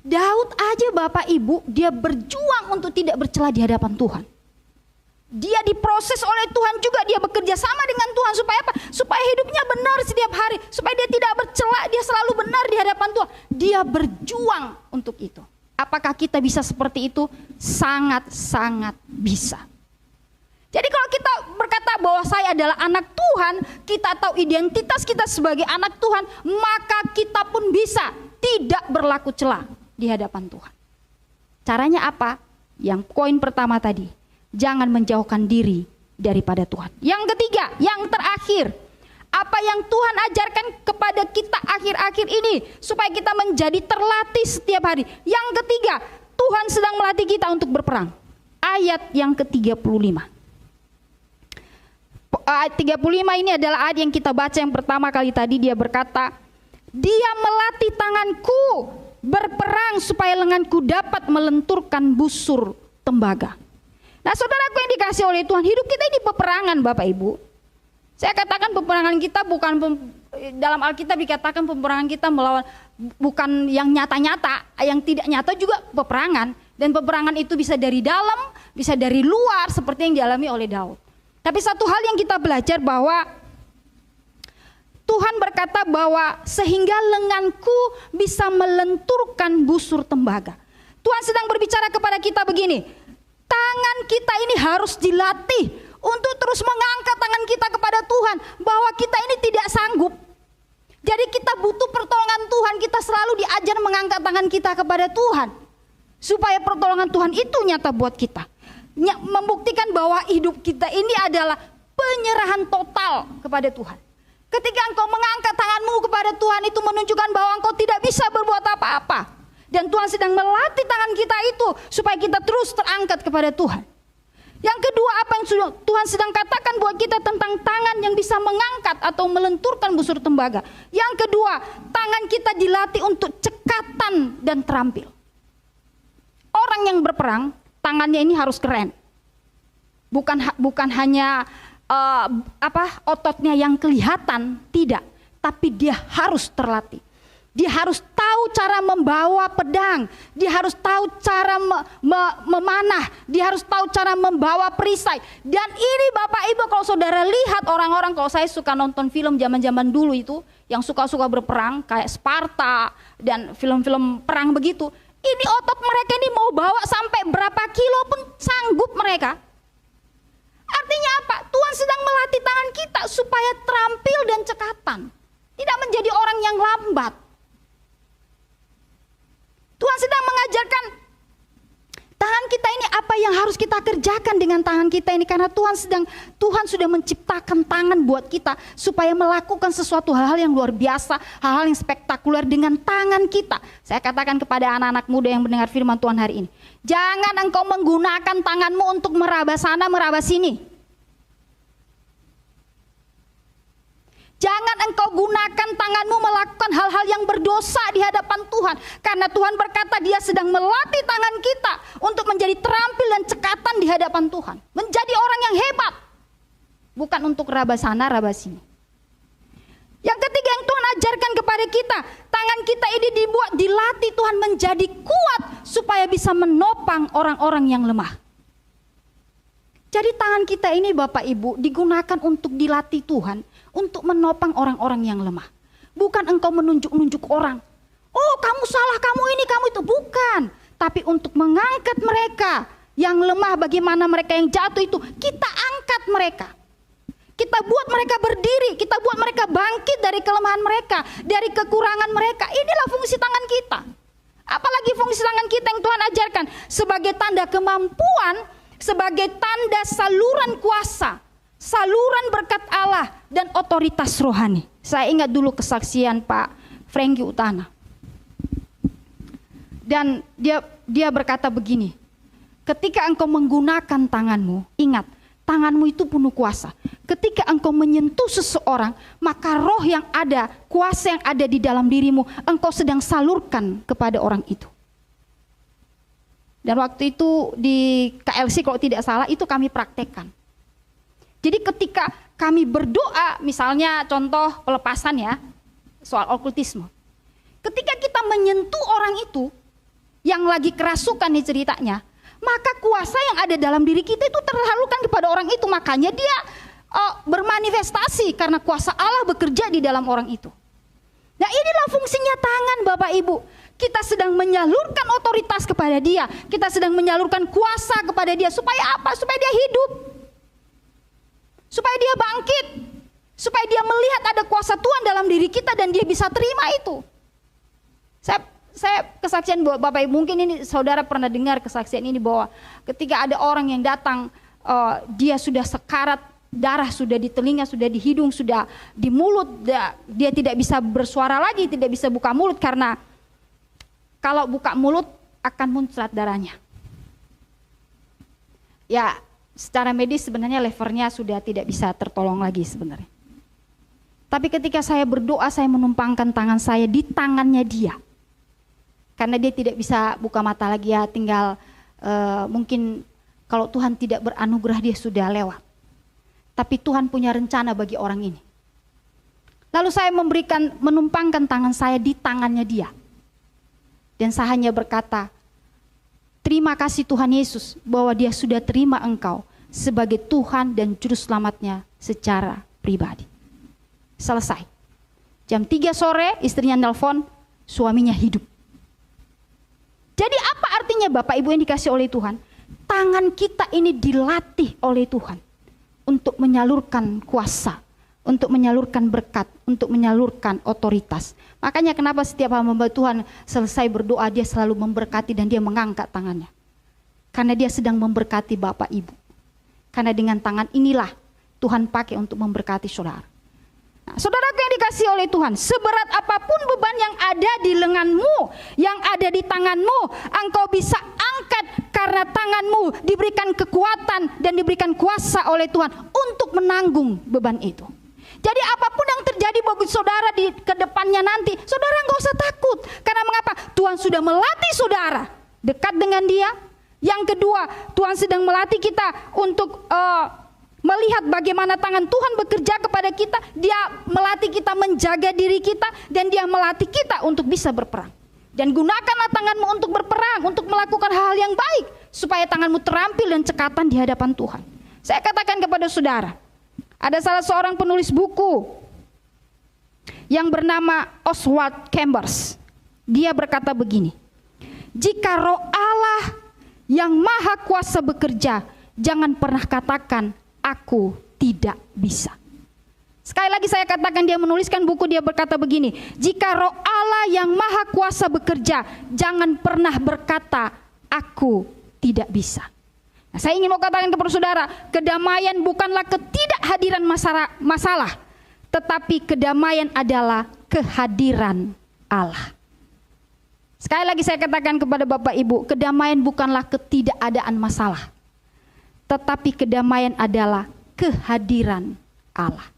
Daud aja Bapak Ibu, dia berjuang untuk tidak bercela di hadapan Tuhan. Dia diproses oleh Tuhan juga, dia bekerja sama dengan Tuhan. Supaya apa? Supaya hidupnya benar setiap hari, supaya dia tidak bercela, dia selalu benar di hadapan Tuhan. Dia berjuang untuk itu. Apakah kita bisa seperti itu? Sangat-sangat bisa. Jadi kalau kita berkata bahwa saya adalah anak Tuhan, kita tahu identitas kita sebagai anak Tuhan, maka kita pun bisa tidak berlaku cela di hadapan Tuhan. Caranya apa? Yang poin pertama tadi, jangan menjauhkan diri daripada Tuhan. Yang ketiga, yang terakhir, apa yang Tuhan ajarkan kepada kita akhir-akhir ini supaya kita menjadi terlatih setiap hari. Yang ketiga, Tuhan sedang melatih kita untuk berperang. Ayat yang ke-35. Ayat 35 ini adalah ayat yang kita baca yang pertama kali tadi. Dia berkata, Dia melatih tanganku berperang supaya lenganku dapat melenturkan busur tembaga. Nah saudaraku yang dikasih oleh Tuhan, hidup kita ini peperangan Bapak Ibu. Saya katakan peperangan kita bukan dalam Alkitab dikatakan peperangan kita melawan bukan yang nyata-nyata, yang tidak nyata juga peperangan. Dan peperangan itu bisa dari dalam, bisa dari luar seperti yang dialami oleh Daud. Tapi satu hal yang kita belajar bahwa Tuhan berkata bahwa sehingga lenganku bisa melenturkan busur tembaga. Tuhan sedang berbicara kepada kita begini, tangan kita ini harus dilatih untuk terus mengangkat tangan kita kepada Tuhan, bahwa kita ini tidak sanggup. Jadi kita butuh pertolongan Tuhan, kita selalu diajar mengangkat tangan kita kepada Tuhan. Supaya pertolongan Tuhan itu nyata buat kita. Membuktikan bahwa hidup kita ini adalah penyerahan total kepada Tuhan. Ketika engkau mengangkat tanganmu kepada Tuhan, itu menunjukkan bahwa engkau tidak bisa berbuat apa-apa. Dan Tuhan sedang melatih tangan kita itu supaya kita terus terangkat kepada Tuhan. Yang kedua, apa yang Tuhan sedang katakan buat kita tentang tangan yang bisa mengangkat atau melenturkan busur tembaga. Yang kedua, tangan kita dilatih untuk cekatan dan terampil. Orang yang berperang, tangannya ini harus keren. Bukan hanya ototnya yang kelihatan, tidak. tapi dia harus terlatih. Dia harus tahu cara membawa pedang, dia harus tahu cara memanah, dia harus tahu cara membawa perisai. Dan ini Bapak Ibu, kalau saudara lihat orang-orang, kalau saya suka nonton film zaman-zaman dulu itu, yang suka-suka berperang kayak Sparta dan film-film perang begitu, ini otot mereka ini mau bawa sampai berapa kilo pun sanggup mereka. Artinya apa? Tuhan sedang melatih tangan kita supaya terampil dan cekatan, tidak menjadi orang yang lambat. Tuhan sedang mengajarkan tangan kita ini apa yang harus kita kerjakan dengan tangan kita ini, karena Tuhan sudah menciptakan tangan buat kita supaya melakukan sesuatu hal-hal yang luar biasa, hal-hal yang spektakuler dengan tangan kita. Saya katakan kepada anak-anak muda yang mendengar firman Tuhan hari ini, jangan engkau menggunakan tanganmu untuk meraba sana, meraba sini. Jangan engkau gunakan tanganmu melakukan hal-hal yang berdosa di hadapan Tuhan. Karena Tuhan berkata dia sedang melatih tangan kita untuk menjadi terampil dan cekatan di hadapan Tuhan. Menjadi orang yang hebat. Bukan untuk raba sana, raba sini. Yang ketiga yang Tuhan ajarkan kepada kita, tangan kita ini dilatih Tuhan menjadi kuat supaya bisa menopang orang-orang yang lemah. Jadi tangan kita ini Bapak Ibu digunakan untuk dilatih Tuhan, untuk menopang orang-orang yang lemah. Bukan engkau menunjuk-nunjuk orang. Oh kamu salah, kamu ini, kamu itu. Bukan. Tapi untuk mengangkat mereka yang lemah, bagaimana mereka yang jatuh itu, kita angkat mereka. Kita buat mereka berdiri, kita buat mereka bangkit dari kelemahan mereka, dari kekurangan mereka. Inilah fungsi tangan kita. Apalagi fungsi tangan kita yang Tuhan ajarkan sebagai tanda kemampuan, sebagai tanda saluran kuasa, saluran berkat Allah dan otoritas rohani. Saya ingat dulu kesaksian Pak Franky Utana. Dan dia berkata begini, ketika engkau menggunakan tanganmu, ingat, tanganmu itu penuh kuasa. Ketika engkau menyentuh seseorang, maka roh yang ada, kuasa yang ada di dalam dirimu, engkau sedang salurkan kepada orang itu. Dan waktu itu di KLC kalau tidak salah itu kami praktekkan. Jadi ketika kami berdoa, misalnya contoh pelepasan ya, soal okultisme. Ketika kita menyentuh orang itu, yang lagi kerasukan nih ceritanya, maka kuasa yang ada dalam diri kita itu tersalurkan kepada orang itu. Makanya dia bermanifestasi karena kuasa Allah bekerja di dalam orang itu. Nah inilah fungsinya tangan Bapak Ibu. Kita sedang menyalurkan otoritas kepada dia. Kita sedang menyalurkan kuasa kepada dia. Supaya apa? Supaya dia hidup. Supaya dia bangkit. Supaya dia melihat ada kuasa Tuhan dalam diri kita dan dia bisa terima itu. Saya kesaksian Bapak Ibu, mungkin ini saudara pernah dengar kesaksian ini bahwa ketika ada orang yang datang, dia sudah sekarat, darah sudah di telinga, sudah di hidung, sudah di mulut, dia tidak bisa bersuara lagi, tidak bisa buka mulut karena kalau buka mulut akan muncrat darahnya. Ya, secara medis sebenarnya levernya sudah tidak bisa tertolong lagi sebenarnya. Tapi ketika saya berdoa, saya menumpangkan tangan saya di tangannya dia. Karena dia tidak bisa buka mata lagi ya, tinggal mungkin kalau Tuhan tidak beranugerah dia sudah lewat. Tapi Tuhan punya rencana bagi orang ini. Lalu saya menumpangkan tangan saya di tangannya dia. Dan saya hanya berkata, terima kasih Tuhan Yesus bahwa dia sudah terima engkau sebagai Tuhan dan Juru Selamatnya secara pribadi. Selesai. Jam 3 sore istrinya nelpon, suaminya hidup. Jadi apa artinya Bapak Ibu yang dikasih oleh Tuhan? Tangan kita ini dilatih oleh Tuhan untuk menyalurkan kuasa, untuk menyalurkan berkat, untuk menyalurkan otoritas. Makanya kenapa setiap hamba Tuhan selesai berdoa dia selalu memberkati dan dia mengangkat tangannya. Karena dia sedang memberkati Bapak Ibu. Karena dengan tangan inilah Tuhan pakai untuk memberkati saudara. Nah, saudaraku yang dikasih oleh Tuhan, seberat apapun beban yang ada di lenganmu, yang ada di tanganmu, engkau bisa angkat karena tanganmu diberikan kekuatan dan diberikan kuasa oleh Tuhan untuk menanggung beban itu. Jadi apapun yang terjadi bagi saudara di kedepannya nanti, saudara nggak usah takut. Karena mengapa? Tuhan sudah melatih saudara dekat dengan dia. Yang kedua, Tuhan sedang melatih kita untuk melihat bagaimana tangan Tuhan bekerja kepada kita. Dia melatih kita menjaga diri kita, dan Dia melatih kita untuk bisa berperang. Dan gunakanlah tanganmu untuk berperang, untuk melakukan hal-hal yang baik, supaya tanganmu terampil dan cekatan di hadapan Tuhan. Saya katakan kepada saudara, ada salah seorang penulis buku yang bernama Oswald Chambers. Dia berkata begini, jika Roh Allah yang Maha Kuasa bekerja, jangan pernah katakan aku tidak bisa. Sekali lagi saya katakan, dia menuliskan buku, dia berkata begini, jika Roh Allah yang Maha Kuasa bekerja, jangan pernah berkata aku tidak bisa. Nah, saya ingin mau katakan kepada saudara, kedamaian bukanlah ketidakhadiran masalah, tetapi kedamaian adalah kehadiran Allah. Sekali lagi saya katakan kepada Bapak Ibu, kedamaian bukanlah ketidakadaan masalah, tetapi kedamaian adalah kehadiran Allah.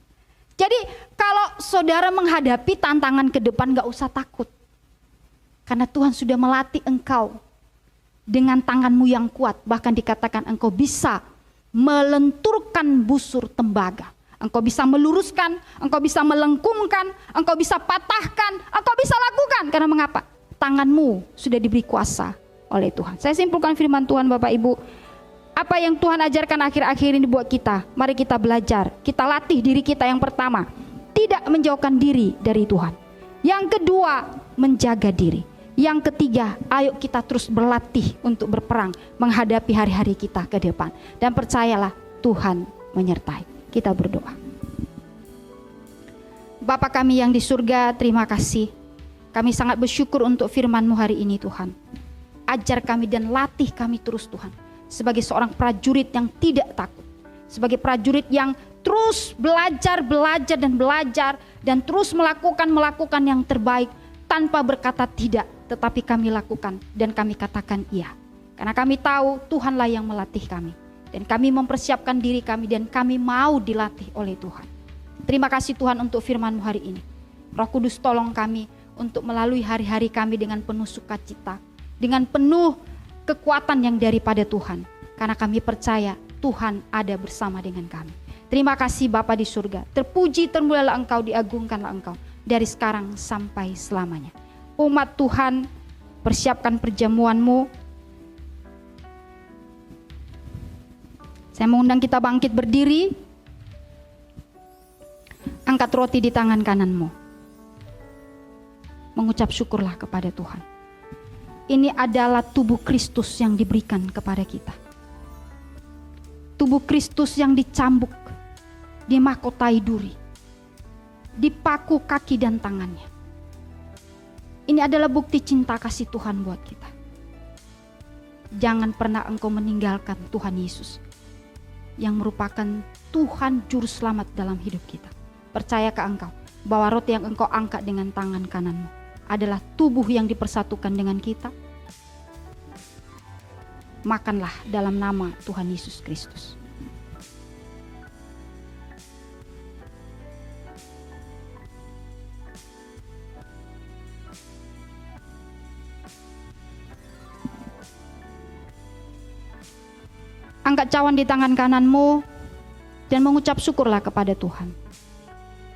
Jadi kalau saudara menghadapi tantangan ke depan, gak usah takut. Karena Tuhan sudah melatih engkau dengan tanganmu yang kuat. Bahkan dikatakan engkau bisa melenturkan busur tembaga. Engkau bisa meluruskan, engkau bisa melengkungkan, engkau bisa patahkan, engkau bisa lakukan. Karena mengapa? Tanganmu sudah diberi kuasa oleh Tuhan. Saya simpulkan firman Tuhan Bapak Ibu. Apa yang Tuhan ajarkan akhir-akhir ini buat kita, mari kita belajar. Kita latih diri kita. Yang pertama, tidak menjauhkan diri dari Tuhan. Yang kedua, menjaga diri. Yang ketiga, ayo kita terus berlatih untuk berperang, menghadapi hari-hari kita ke depan. Dan percayalah, Tuhan menyertai. Kita berdoa. Bapa kami yang di surga, terima kasih. Kami sangat bersyukur untuk firman-Mu hari ini Tuhan. Ajar kami dan latih kami terus Tuhan. Sebagai seorang prajurit yang tidak takut. Sebagai prajurit yang terus belajar dan terus melakukan yang terbaik tanpa berkata tidak, tetapi kami lakukan dan kami katakan iya. Karena kami tahu Tuhanlah yang melatih kami, dan kami mempersiapkan diri kami, dan kami mau dilatih oleh Tuhan. Terima kasih Tuhan untuk firman-Mu hari ini. Roh Kudus tolong kami untuk melalui hari-hari kami dengan penuh sukacita, dengan penuh kekuatan yang daripada Tuhan. Karena kami percaya Tuhan ada bersama dengan kami. Terima kasih Bapa di surga. Terpuji, termulialah Engkau, diagungkanlah Engkau dari sekarang sampai selamanya. Umat Tuhan, persiapkan perjamuan-Mu. Saya mengundang kita bangkit berdiri. Angkat roti di tangan kanan-Mu. Mengucap syukurlah kepada Tuhan. Ini adalah tubuh Kristus yang diberikan kepada kita. Tubuh Kristus yang dicambuk, dimahkotai duri, dipaku kaki dan tangannya. Ini adalah bukti cinta kasih Tuhan buat kita. Jangan pernah engkau meninggalkan Tuhan Yesus, yang merupakan Tuhan Juru Selamat dalam hidup kita. Percayakah engkau bahwa roti yang engkau angkat dengan tangan kananmu adalah tubuh yang dipersatukan dengan kita? Makanlah dalam nama Tuhan Yesus Kristus. Angkat cawan di tangan kananmu dan mengucap syukurlah kepada Tuhan.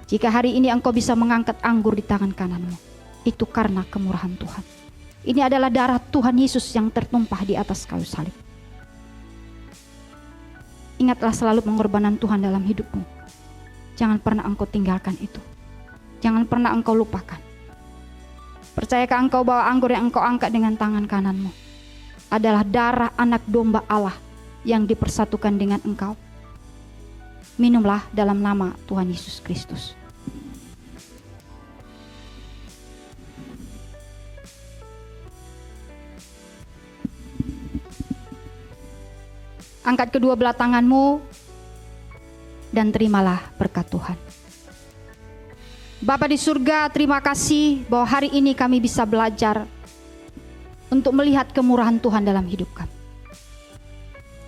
Jika hari ini engkau bisa mengangkat anggur di tangan kananmu, itu karena kemurahan Tuhan. Ini adalah darah Tuhan Yesus yang tertumpah di atas kayu salib. Ingatlah selalu pengorbanan Tuhan dalam hidupmu. Jangan pernah engkau tinggalkan itu. Jangan pernah engkau lupakan. Percayakah engkau bahwa anggur yang engkau angkat dengan tangan kananmu adalah darah anak domba Allah yang dipersatukan dengan engkau? Minumlah dalam nama Tuhan Yesus Kristus. Angkat kedua belah tanganmu dan terimalah berkat Tuhan. Bapa di surga, terima kasih bahwa hari ini kami bisa belajar untuk melihat kemurahan Tuhan dalam hidup kami.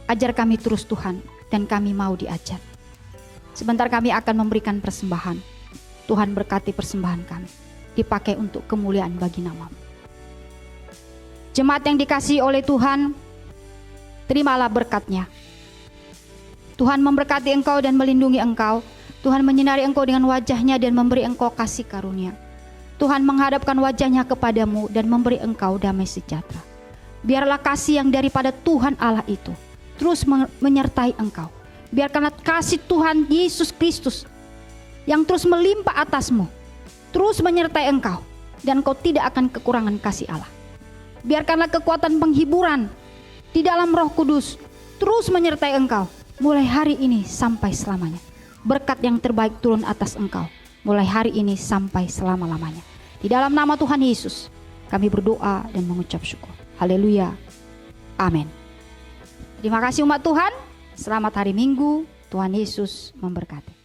Ajar kami terus Tuhan, dan kami mau diajar. Sebentar kami akan memberikan persembahan. Tuhan berkati persembahan kami, dipakai untuk kemuliaan bagi nama-Mu. Jemaat yang dikasihi oleh Tuhan, terimalah berkat-Nya. Tuhan memberkati engkau dan melindungi engkau. Tuhan menyinari engkau dengan wajah-Nya dan memberi engkau kasih karunia. Tuhan menghadapkan wajah-Nya kepadamu dan memberi engkau damai sejahtera. Biarlah kasih yang daripada Tuhan Allah itu terus menyertai engkau. Biarkanlah kasih Tuhan Yesus Kristus yang terus melimpah atasmu terus menyertai engkau, dan engkau tidak akan kekurangan kasih Allah. Biarkanlah kekuatan penghiburan di dalam Roh Kudus terus menyertai engkau mulai hari ini sampai selamanya. Berkat yang terbaik turun atas engkau mulai hari ini sampai selama-lamanya. Di dalam nama Tuhan Yesus kami berdoa dan mengucap syukur. Haleluya. Amin. Terima kasih umat Tuhan. Selamat hari Minggu. Tuhan Yesus memberkati.